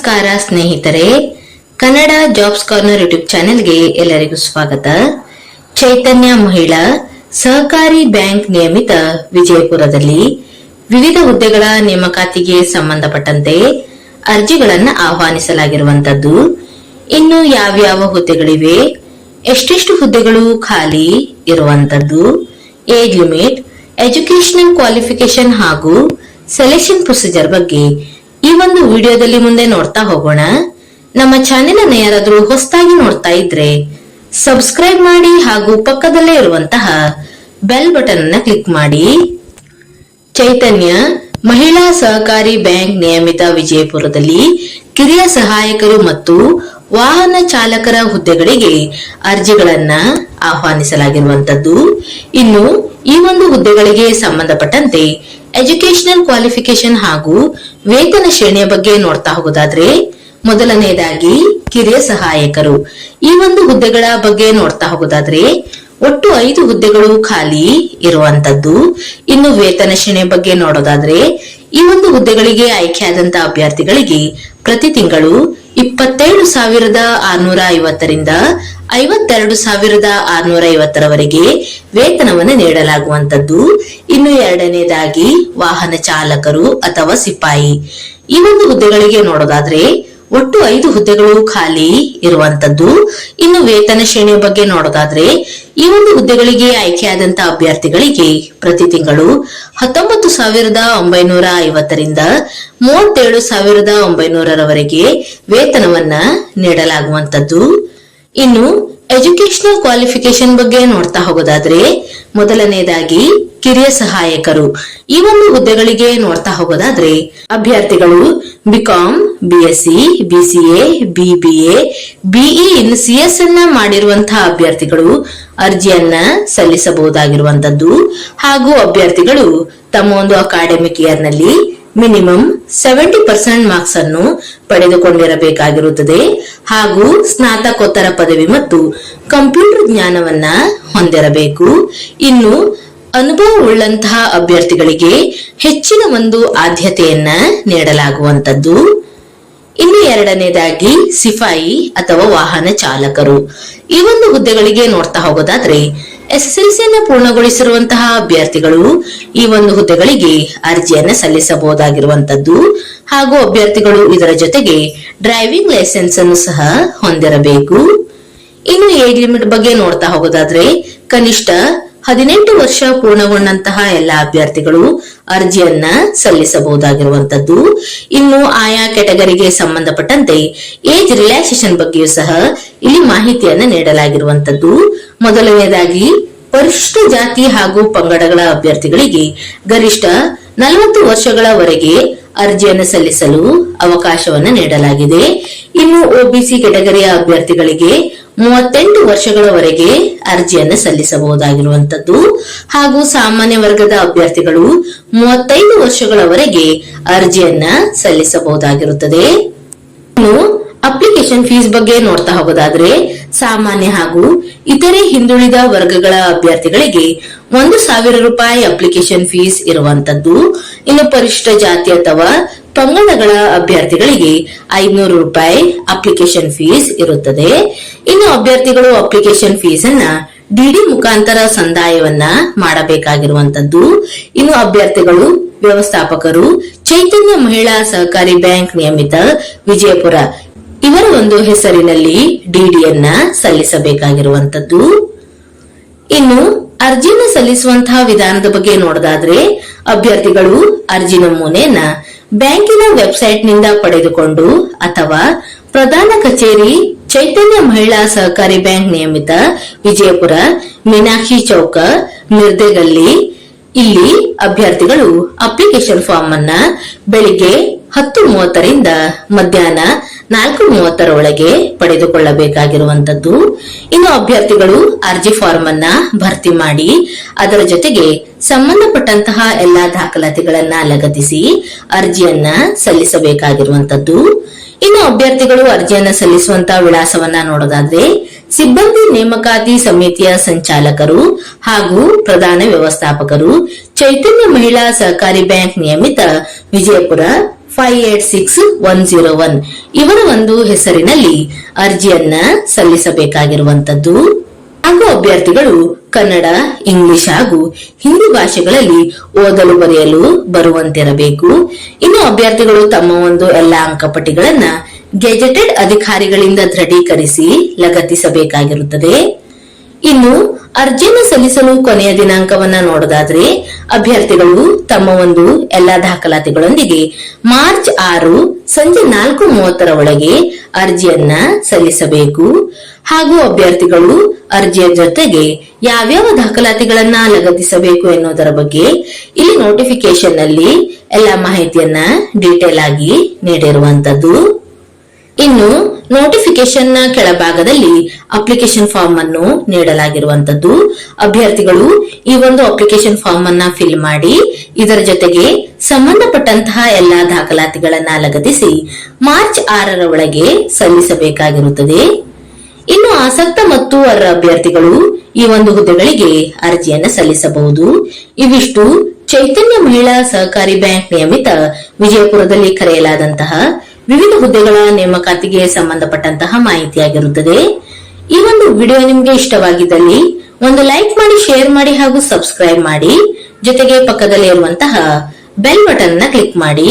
ನಮಸ್ಕಾರ ಸ್ನೇಹಿತರೆ, Kannada jobs corner YouTube ಚಾನೆಲ್ಗೆ ಎಲ್ಲರಿಗೂ ಸ್ವಾಗತ. ಚೈತನ್ಯ ಮಹಿಳಾ ಸಹಕಾರಿ ಬ್ಯಾಂಕ್ ನಿಯಮಿತ ವಿಜಯಪುರದಲ್ಲಿ ವಿವಿಧ ಹುದ್ದೆಗಳ ನೇಮಕಾತಿಗೆ ಸಂಬಂಧಪಟ್ಟಂತೆ ಅರ್ಜಿಗಳನ್ನು ಆಹ್ವಾನಿಸಲಾಗಿರುವಂತದ್ದು. ಇನ್ನು ಯಾವ್ಯಾವ ಹುದ್ದೆಗಳಿವೆ, ಎಷ್ಟೆಷ್ಟು ಹುದ್ದೆಗಳು ಖಾಲಿ ಇರುವಂತದ್ದು, ಏಜ್ ಲಿಮಿಟ್, ಎಜುಕೇಶನಲ್ ಕ್ವಾಲಿಫಿಕೇಶನ್ ಹಾಗೂ ಸೆಲೆಕ್ಷನ್ ಪ್ರೊಸೀಜರ್ ಬಗ್ಗೆ ಈ ಒಂದು ವಿಡಿಯೋದಲ್ಲಿ ಮುಂದೆ ನೋಡ್ತಾ ಹೋಗೋಣ. ನಮ್ಮ ಚಾನೆಲ್ ಅನ್ನು ಯಾರಾದ್ರೂ ಹೊಸದಾಗಿ ನೋಡ್ತಾ ಇದ್ರೆ ಸಬ್ಸ್ಕ್ರೈಬ್ ಮಾಡಿ ಹಾಗೂ ಪಕ್ಕದಲ್ಲೇ ಇರುವಂತಹ ಬೆಲ್ ಬಟನ್ ಅನ್ನ ಕ್ಲಿಕ್ ಮಾಡಿ. ಚೈತನ್ಯ ಮಹಿಳಾ ಸಹಕಾರಿ ಬ್ಯಾಂಕ್ ನಿಯಮಿತ ವಿಜಯಪುರದಲ್ಲಿ ಕಿರಿಯ ಸಹಾಯಕರು ಮತ್ತು ವಾಹನ ಚಾಲಕರ ಹುದ್ದೆಗಳಿಗೆ ಅರ್ಜಿಗಳನ್ನ ಆಹ್ವಾನಿಸಲಾಗಿರುವಂತದ್ದು. ಇನ್ನು ಈ ಒಂದು ಹುದ್ದೆಗಳಿಗೆ ಸಂಬಂಧಪಟ್ಟಂತೆ ಎಜುಕೇಶನಲ್ ಕ್ವಾಲಿಫಿಕೇಶನ್ ಹಾಗೂ ವೇತನ ಶ್ರೇಣಿಯ ಬಗ್ಗೆ ನೋಡ್ತಾ ಹೋಗೋದಾದ್ರೆ, ಮೊದಲನೆಯದಾಗಿ ಕಿರಿಯ ಸಹಾಯಕರು. ಈ ಒಂದು ಹುದ್ದೆಗಳ ಬಗ್ಗೆ ನೋಡ್ತಾ ಹೋಗೋದಾದ್ರೆ ಒಟ್ಟು 5 ಹುದ್ದೆಗಳು ಖಾಲಿ ಇರುವಂತದ್ದು. ಇನ್ನು ವೇತನ ಶ್ರೇಣಿಯ ಬಗ್ಗೆ ನೋಡೋದಾದ್ರೆ, ಈ ಒಂದು ಹುದ್ದೆಗಳಿಗೆ ಆಯ್ಕೆಯಾದಂತಹ ಅಭ್ಯರ್ಥಿಗಳಿಗೆ ಪ್ರತಿ ತಿಂಗಳು 27,650 ರಿಂದ 52,650 ವೇತನವನ್ನು ನೀಡಲಾಗುವಂತದ್ದು. ಇನ್ನು ಎರಡನೇದಾಗಿ ವಾಹನ ಚಾಲಕರು ಅಥವಾ ಸಿಪಾಯಿ. ಈ ಒಂದು ಹುದ್ದೆಗಳಿಗೆ ನೋಡೋದಾದ್ರೆ ಒಟ್ಟು 5 ಹುದ್ದೆಗಳು ಖಾಲಿ ಇರುವಂತದ್ದು. ಇನ್ನು ವೇತನ ಶ್ರೇಣಿಯ ಬಗ್ಗೆ ನೋಡೋದಾದ್ರೆ, ಈ ಒಂದು ಹುದ್ದೆಗಳಿಗೆ ಆಯ್ಕೆಯಾದಂತಹ ಅಭ್ಯರ್ಥಿಗಳಿಗೆ ಪ್ರತಿ ತಿಂಗಳು 19,950 ರಿಂದ 37,900 ವೇತನವನ್ನ ನೀಡಲಾಗುವಂತದ್ದು. ಇನ್ನು ಎಜುಕೇಶನಲ್ ಕ್ವಾಲಿಫಿಕೇಶನ್ ಬಗ್ಗೆ ನೋಡ್ತಾ ಹೋಗೋದಾದ್ರೆ, ಮೊದಲನೇದಾಗಿ ಕಿರಿಯ ಸಹಾಯಕರು. ಈ ಒಂದು ಹುದ್ದೆಗಳಿಗೆ ನೋಡ್ತಾ ಹೋಗೋದಾದ್ರೆ ಅಭ್ಯರ್ಥಿಗಳು BCom, BSc, BCA, BBA, BE in CS ಅನ್ನ ಮಾಡಿರುವಂತಹ ಅಭ್ಯರ್ಥಿಗಳು ಅರ್ಜಿಯನ್ನ ಸಲ್ಲಿಸಬಹುದಾಗಿರುವಂತದ್ದು. ಹಾಗೂ ಅಭ್ಯರ್ಥಿಗಳು ತಮ್ಮ ಒಂದು ಅಕಾಡೆಮಿಕ್ ಇಯರ್ ನಲ್ಲಿ ಮಿನಿಮಮ್ 70% ಮಾರ್ಕ್ಸ್ ಅನ್ನು ಪಡೆದುಕೊಂಡಿರಬೇಕಾಗಿರುತ್ತದೆ. ಹಾಗೂ ಸ್ನಾತಕೋತ್ತರ ಪದವಿ ಮತ್ತು ಕಂಪ್ಯೂಟರ್ ಜ್ಞಾನವನ್ನ ಹೊಂದಿರಬೇಕು. ಇನ್ನು ಅನುಭವವುಳ್ಳಂತಹ ಅಭ್ಯರ್ಥಿಗಳಿಗೆ ಹೆಚ್ಚಿನ ಒಂದು ಆದ್ಯತೆಯನ್ನ ನೀಡಲಾಗುವಂತದ್ದು. ಇನ್ನು ಎರಡನೇದಾಗಿ ಸಿಪಾಯಿ ಅಥವಾ ವಾಹನ ಚಾಲಕರು. ಈ ಒಂದು ಹುದ್ದೆಗಳಿಗೆ ನೋಡ್ತಾ ಹೋಗೋದಾದ್ರೆ ಎಸ್ಎಸ್ಎಲ್ಸಿಯನ್ನು ಪೂರ್ಣಗೊಳಿಸಿರುವಂತಹ ಅಭ್ಯರ್ಥಿಗಳು ಈ ಒಂದು ಹುದ್ದೆಗಳಿಗೆ ಅರ್ಜಿಯನ್ನ ಸಲ್ಲಿಸಬಹುದಾಗಿರುವಂತದ್ದು. ಹಾಗೂ ಅಭ್ಯರ್ಥಿಗಳು ಇದರ ಜೊತೆಗೆ ಡ್ರೈವಿಂಗ್ ಲೈಸೆನ್ಸ್ ಅನ್ನು ಸಹ ಹೊಂದಿರಬೇಕು. ಇನ್ನು ಏಜ್ ಲಿಮಿಟ್ ಬಗ್ಗೆ ನೋಡ್ತಾ ಹೋಗೋದಾದ್ರೆ ಕನಿಷ್ಠ 18 ವರ್ಷ ಪೂರ್ಣಗೊಂಡಂತಹ ಎಲ್ಲಾ ಅಭ್ಯರ್ಥಿಗಳು ಅರ್ಜಿಯನ್ನ ಸಲ್ಲಿಸಬಹುದಾಗಿರುವಂತದ್ದು. ಇನ್ನು ಆಯಾ ಕೆಟಗರಿಗೆ ಸಂಬಂಧಪಟ್ಟಂತೆ ಏಜ್ ರಿಲ್ಯಾಕ್ಸೇಷನ್ ಬಗ್ಗೆಯೂ ಸಹ ಇಲ್ಲಿ ಮಾಹಿತಿಯನ್ನ ನೀಡಲಾಗಿರುವಂತದ್ದು. ಮೊದಲನೇದಾಗಿ ಪರಿಶಿಷ್ಟ ಜಾತಿ ಹಾಗೂ ಪಂಗಡಗಳ ಅಭ್ಯರ್ಥಿಗಳಿಗೆ ಗರಿಷ್ಠ 40 ವರ್ಷಗಳವರೆಗೆ ಅರ್ಜಿಯನ್ನು ಸಲ್ಲಿಸಲು ಅವಕಾಶವನ್ನು ನೀಡಲಾಗಿದೆ. ಇನ್ನು ಒಬಿಸಿ ಕೆಟಗರಿಯ ಅಭ್ಯರ್ಥಿಗಳಿಗೆ 38 ವರ್ಷಗಳವರೆಗೆ ಅರ್ಜಿಯನ್ನು ಸಲ್ಲಿಸಬಹುದಾಗಿರುವಂತದ್ದು. ಹಾಗೂ ಸಾಮಾನ್ಯ ವರ್ಗದ ಅಭ್ಯರ್ಥಿಗಳು 35 ವರ್ಷಗಳವರೆಗೆ ಅರ್ಜಿಯನ್ನ ಸಲ್ಲಿಸಬಹುದಾಗಿರುತ್ತದೆ. ಇನ್ನು ಅಪ್ಲಿಕೇಶನ್ ಫೀಸ್ ಬಗ್ಗೆ ನೋಡ್ತಾ ಹೋಗೋದಾದ್ರೆ ಸಾಮಾನ್ಯ ಹಾಗೂ ಇತರೆ ಹಿಂದುಳಿದ ವರ್ಗಗಳ ಅಭ್ಯರ್ಥಿಗಳಿಗೆ 1,000 ರೂಪಾಯಿ ಅಪ್ಲಿಕೇಶನ್ ಫೀಸ್ ಇರುವಂತದ್ದು. ಇನ್ನು ಪರಿಶಿಷ್ಟ ಜಾತಿ ಅಥವಾ ಪಂಗಡಗಳ ಅಭ್ಯರ್ಥಿಗಳಿಗೆ 500 ರೂಪಾಯಿ ಅಪ್ಲಿಕೇಶನ್ ಫೀಸ್ ಇರುತ್ತದೆ. ಇನ್ನು ಅಭ್ಯರ್ಥಿಗಳು ಅಪ್ಲಿಕೇಶನ್ ಫೀಸ್ ಅನ್ನ ಡಿಡಿ ಮುಖಾಂತರ ಸಂದಾಯವನ್ನ ಮಾಡಬೇಕಾಗಿರುವಂತದ್ದು. ಇನ್ನು ಅಭ್ಯರ್ಥಿಗಳು ವ್ಯವಸ್ಥಾಪಕರು ಚೈತನ್ಯ ಮಹಿಳಾ ಸಹಕಾರಿ ಬ್ಯಾಂಕ್ ನಿಯಮಿತ ವಿಜಯಪುರ ಇವರ ಒಂದು ಹೆಸರಿನಲ್ಲಿ ಡಿಡಿಯನ್ನ ಸಲ್ಲಿಸಬೇಕಾಗಿರುವಂತದ್ದು. ಇನ್ನು ಅರ್ಜಿಯನ್ನು ಸಲ್ಲಿಸುವಂತಹ ವಿಧಾನದ ಬಗ್ಗೆ ನೋಡೋದಾದ್ರೆ ಅಭ್ಯರ್ಥಿಗಳು ಅರ್ಜಿ ನಮೂನೆಯನ್ನ ಬ್ಯಾಂಕಿನ ವೆಬ್ಸೈಟ್ ನಿಂದ ಪಡೆದುಕೊಂಡು ಅಥವಾ ಪ್ರಧಾನ ಕಚೇರಿ ಚೈತನ್ಯ ಮಹಿಳಾ ಸಹಕಾರಿ ಬ್ಯಾಂಕ್ ನಿಯಮಿತ ವಿಜಯಪುರ, ಮೀನಾಕ್ಷಿ ಚೌಕ, ಮಿರ್ದೆಗಲ್ಲಿ ಇಲ್ಲಿ ಅಭ್ಯರ್ಥಿಗಳು ಅಪ್ಲಿಕೇಶನ್ ಫಾರ್ಮ್ ಅನ್ನ ಬೆಳಿಗ್ಗೆ 10:30 ರಿಂದ ಮಧ್ಯಾಹ್ನ 4:30 ಪಡೆದುಕೊಳ್ಳಬೇಕಾಗಿರುವಂತದ್ದು. ಇನ್ನು ಅಭ್ಯರ್ಥಿಗಳು ಅರ್ಜಿ ಫಾರ್ಮ್ ಅನ್ನ ಭರ್ತಿ ಮಾಡಿ ಅದರ ಜೊತೆಗೆ ಸಂಬಂಧಪಟ್ಟಂತಹ ಎಲ್ಲಾ ದಾಖಲಾತಿಗಳನ್ನ ಲಗತ್ತಿಸಿ ಅರ್ಜಿಯನ್ನ ಸಲ್ಲಿಸಬೇಕಾಗಿರುವಂತದ್ದು. ಇನ್ನು ಅಭ್ಯರ್ಥಿಗಳು ಅರ್ಜಿಯನ್ನ ಸಲ್ಲಿಸುವಂತಹ ವಿಳಾಸವನ್ನ ನೋಡೋದಾದ್ರೆ ಸಿಬ್ಬಂದಿ ನೇಮಕಾತಿ ಸಮಿತಿಯ ಸಂಚಾಲಕರು ಹಾಗೂ ಪ್ರಧಾನ ವ್ಯವಸ್ಥಾಪಕರು ಚೈತನ್ಯ ಮಹಿಳಾ ಸಹಕಾರಿ ಬ್ಯಾಂಕ್ ನಿಯಮಿತ ವಿಜಯಪುರ 586101 ಇವರ ಒಂದು ಹೆಸರಿನಲ್ಲಿ ಅರ್ಜಿಯನ್ನ ಸಲ್ಲಿಸಬೇಕಾಗಿರುವಂತದ್ದು. ಹಾಗೂ ಅಭ್ಯರ್ಥಿಗಳು ಕನ್ನಡ, ಇಂಗ್ಲಿಷ್ ಹಾಗೂ ಹಿಂದಿ ಭಾಷೆಗಳಲ್ಲಿ ಓದಲು ಬರೆಯಲು ಬರುವಂತಿರಬೇಕು. ಇನ್ನು ಅಭ್ಯರ್ಥಿಗಳು ತಮ್ಮ ಒಂದು ಎಲ್ಲಾ ಅಂಕಪಟ್ಟಿಗಳನ್ನ ಗೆಜೆಟೆಡ್ ಅಧಿಕಾರಿಗಳಿಂದ ದೃಢೀಕರಿಸಿ ಲಗತ್ತಿಸಬೇಕಾಗಿರುತ್ತದೆ. ಇನ್ನು ಅರ್ಜಿಯನ್ನು ಸಲ್ಲಿಸಲು ಕೊನೆಯ ದಿನಾಂಕವನ್ನ ನೋಡೋದಾದ್ರೆ ಅಭ್ಯರ್ಥಿಗಳು ತಮ್ಮ ಒಂದು ಎಲ್ಲಾ ದಾಖಲಾತಿಗಳೊಂದಿಗೆ ಮಾರ್ಚ್ 6 ಸಂಜೆ 4:30 ಒಳಗೆ ಅರ್ಜಿಯನ್ನ ಸಲ್ಲಿಸಬೇಕು. ಹಾಗೂ ಅಭ್ಯರ್ಥಿಗಳು ಅರ್ಜಿಯ ಜೊತೆಗೆ ಯಾವ್ಯಾವ ದಾಖಲಾತಿಗಳನ್ನ ಲಗತ್ತಿಸಬೇಕು ಎನ್ನುವುದರ ಬಗ್ಗೆ ಇಲ್ಲಿ ನೋಟಿಫಿಕೇಶನ್ ನಲ್ಲಿ ಎಲ್ಲಾ ಮಾಹಿತಿಯನ್ನ ಡೀಟೇಲ್ ಆಗಿ ನೀಡಿರುವಂತದ್ದು. ಇನ್ನು ನೋಟಿಫಿಕೇಶನ್ ನ ಕೆಳಭಾಗದಲ್ಲಿ ಅಪ್ಲಿಕೇಶನ್ ಫಾರ್ಮ್ ಅನ್ನು ನೀಡಲಾಗಿರುವಂತದ್ದು. ಅಭ್ಯರ್ಥಿಗಳು ಈ ಒಂದು ಅಪ್ಲಿಕೇಶನ್ ಫಾರ್ಮ್ ಅನ್ನ ಫಿಲ್ ಮಾಡಿ ಇದರ ಜೊತೆಗೆ ಸಂಬಂಧಪಟ್ಟಂತಹ ಎಲ್ಲಾ ದಾಖಲಾತಿಗಳನ್ನ ಲಗತ್ತಿಸಿ ಮಾರ್ಚ್ 6 ಒಳಗೆ ಸಲ್ಲಿಸಬೇಕಾಗಿರುತ್ತದೆ. ಇನ್ನು ಆಸಕ್ತ ಮತ್ತು ಅರ್ಹ ಅಭ್ಯರ್ಥಿಗಳು ಈ ಒಂದು ಹುದ್ದೆಗಳಿಗೆ ಅರ್ಜಿಯನ್ನ ಸಲ್ಲಿಸಬಹುದು. ಇವಿಷ್ಟು ಚೈತನ್ಯ ಮಹಿಳಾ ಸಹಕಾರಿ ಬ್ಯಾಂಕ್ ನಿಯಮಿತ ವಿಜಯಪುರದಲ್ಲಿ ಕರೆಯಲಾದಂತಹ ವಿವಿಧ ಹುದ್ದೆಗಳ ನೇಮಕಾತಿಗೆ ಸಂಬಂಧಪಟ್ಟಂತಹ ಮಾಹಿತಿಯಾಗಿರುತ್ತದೆ. ಈ ಒಂದು ವಿಡಿಯೋ ನಿಮ್ಗೆ ಇಷ್ಟವಾಗಿದ್ದಲ್ಲಿ ಒಂದು ಲೈಕ್ ಮಾಡಿ, ಶೇರ್ ಮಾಡಿ ಹಾಗೂ ಸಬ್ಸ್ಕ್ರೈಬ್ ಮಾಡಿ. ಜೊತೆಗೆ ಪಕ್ಕದಲ್ಲಿ ಇರುವಂತಹ ಬೆಲ್ ಬಟನ್ ನ ಕ್ಲಿಕ್ ಮಾಡಿ.